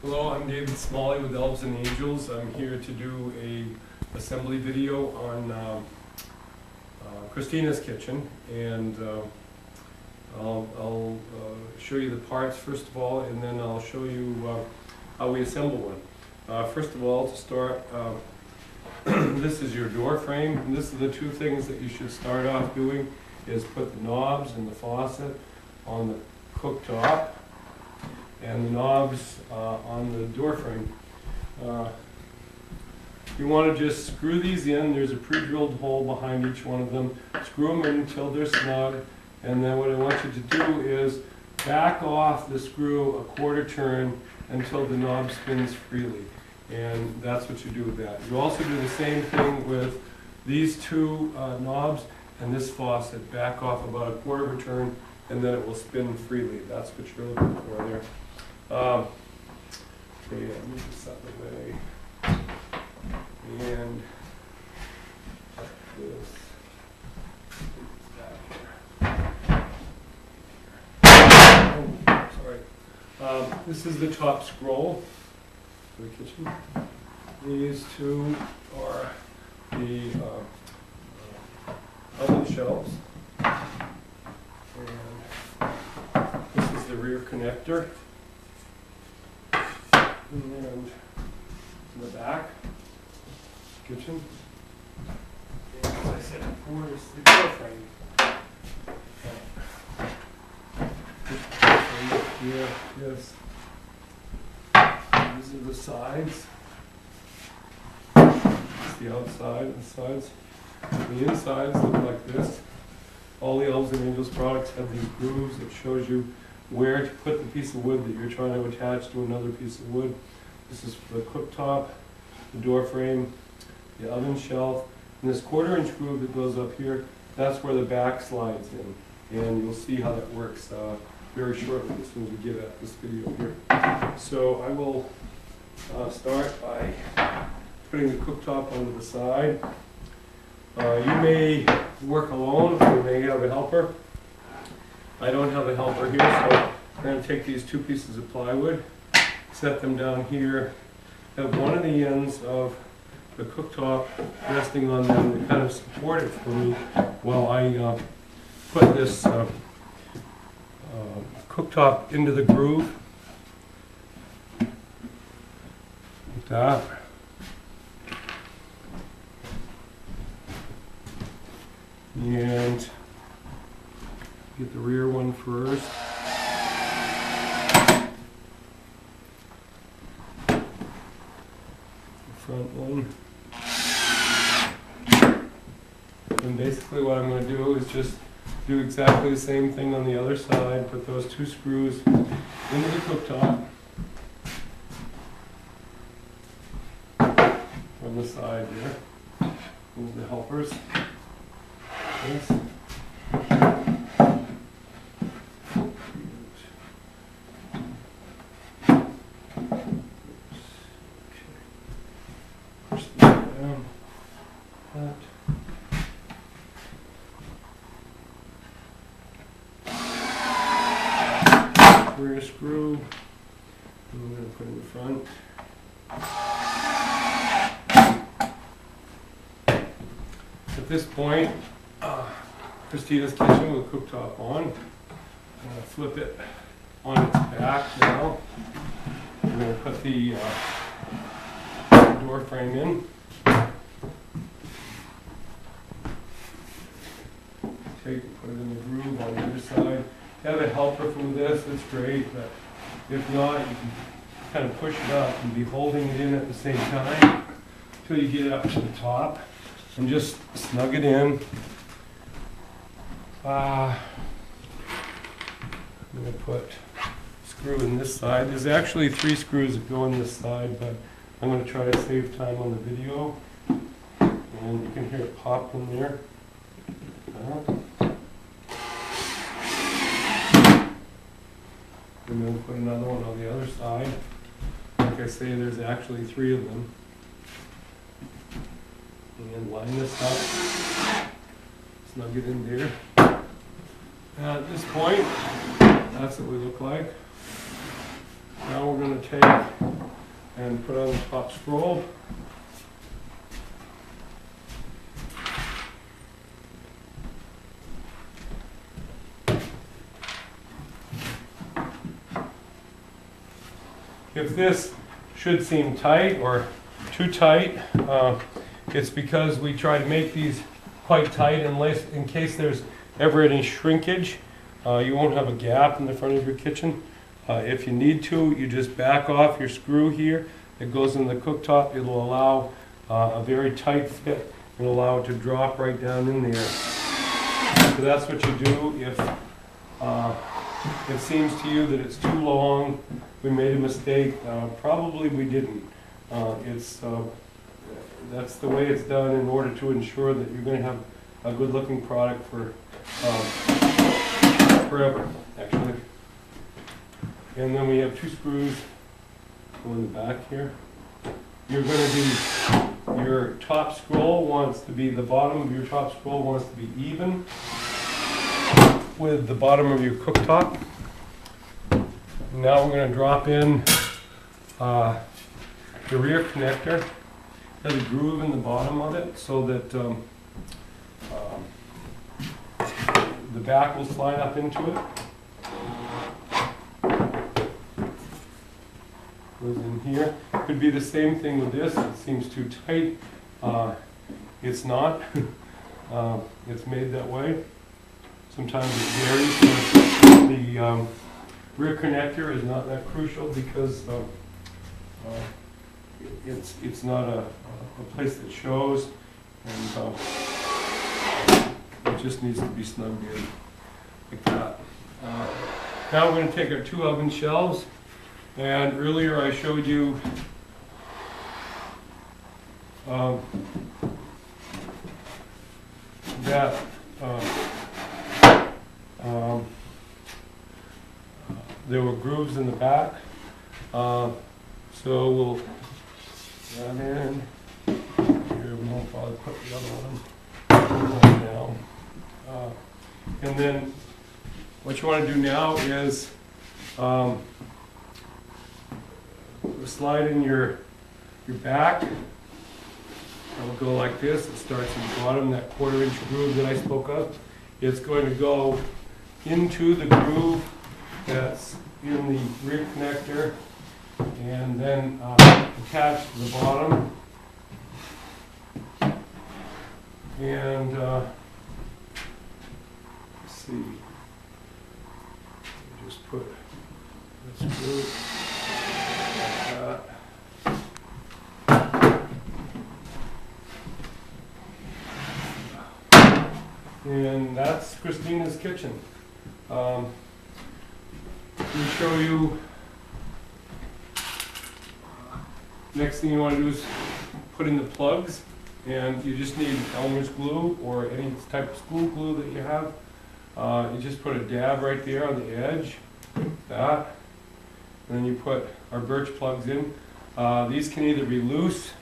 Hello, I'm David Smalley with Elves and Angels. I'm here to do a assembly video on Christina's kitchen, and I'll show you the parts first of all, and then I'll show you how we assemble one. First of all, to start, this is your door frame, and this are the two things that you should start off doing, is put the knobs and the faucet on the cooktop, and the knobs on the door frame. You want to just screw these in. There's a pre-drilled hole behind each one of them. Screw them in until they're snug, and then what I want you to do is back off the screw a quarter turn until the knob spins freely, and that's what you do with that. You also do the same thing with these two knobs and this faucet. Back off about a quarter of a turn, and then it will spin freely. That's what you're looking for there. Okay, let me just set the way. And this back here. Oh, sorry. This is the top scroll for the kitchen. These two are the oven shelves. And this is the rear connector. And in the back kitchen, and as I said before, this is the door frame. Here, yes. These are the sides. This is the outside, the sides. The insides look like this. All the Elves and Angels products have these grooves that shows you where to put the piece of wood that you're trying to attach to another piece of wood. This is for the cooktop, the door frame, the oven shelf, and this quarter-inch groove that goes up here, that's where the back slides in. And you'll see how that works very shortly as soon as we get at this video here. So I will start by putting the cooktop onto the side. You may work alone, or you may have a helper. I don't have a helper here, so I'm going to take these two pieces of plywood, set them down here, have one of the ends of the cooktop resting on them to kind of support it for me while I put this cooktop into the groove, like that. And get the rear one first. The front one. And basically what I'm going to do is just do exactly the same thing on the other side. Put those two screws into the cooktop from the side here. Move the helpers. This. Rear screw, I'm going to put in the front. At this point, Christina's kitchen with the cooktop on. I'm going to flip it on its back now. I'm going to put the door frame in. Take and put it in the groove on the other side. Have a helper from this, that's great, but if not, you can kind of push it up and be holding it in at the same time until you get up to the top and just snug it in. I'm going to put a screw in this side. There's actually 3 screws that go in this side, but I'm going to try to save time on the video. And you can hear it pop in there. And then put another one on the other side. Like I say, there's actually 3 of them. And line this up. Snug it in there. At this point, that's what we look like. Now we're going to take and put on the top scroll. If this should seem tight or too tight, it's because we try to make these quite tight in case there's ever any shrinkage. You won't have a gap in the front of your kitchen. If you need to, you just back off your screw here that goes in the cooktop. It'll allow a very tight fit. It'll allow it to drop right down in there. So that's what you do if it seems to you that it's too long, we made a mistake. Probably we didn't. That's the way it's done in order to ensure that you're going to have a good looking product for forever, actually. And then we have two screws go in the back here. You're going to do, your top scroll wants to be, the bottom of your top scroll wants to be even with the bottom of your cooktop. Now we're going to drop in the rear connector. There's a groove in the bottom of it so that the back will slide up into it. Goes in here. Could be the same thing with this. It seems too tight. It's not. It's made that way. Sometimes it varies. The rear connector is not that crucial because it's not a place that shows, and it just needs to be snugged in like that. Now we're going to take our two oven shelves, and earlier I showed you that there were grooves in the back, so we'll that in. Here we won't bother put the other one down. And then what you want to do now is slide in your back. It'll go like this. It starts at the bottom, that 1/4 inch groove that I spoke of. It's going to go into the groove that's in the rear connector, and then attach to the bottom. And let's see, just put this screw like that. And that's Christina's kitchen. We show you. Next thing you want to do is put in the plugs, and you just need Elmer's glue or any type of school glue that you have. You just put a dab right there on the edge, that, and then you put our birch plugs in. These can either be loose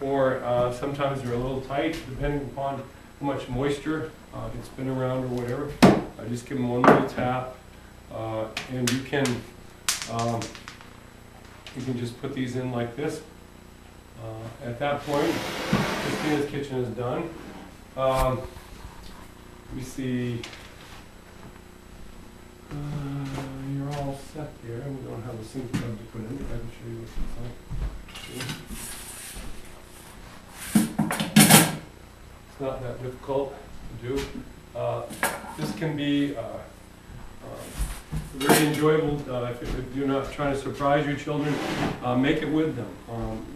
or sometimes they're a little tight, depending upon how much moisture it's been around or whatever. I just give them one little tap, and you can just put these in like this. At that point, Christina's kitchen is done. We see you're all set there. We don't have a sink plug to put in, but I can show you what it's like. It's not that difficult to do. This can be very enjoyable if you're not trying to surprise your children. Make it with them.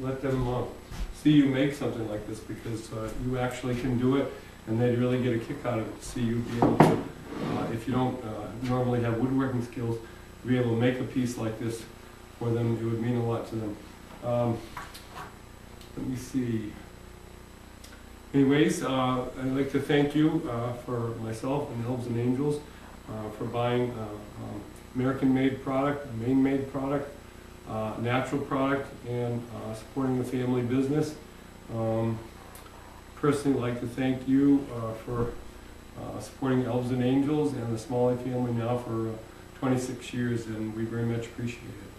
Let them see you make something like this, because you actually can do it, and they'd really get a kick out of it to see you be able to, if you don't normally have woodworking skills, to be able to make a piece like this for them. It would mean a lot to them. Let me see. Anyways, I'd like to thank you for myself and Elves and Angels for buying American-made product, Maine-made product, natural product, and supporting the family business. Personally, I'd like to thank you for supporting Elves and Angels and the Smalley family now for 26 years, and we very much appreciate it.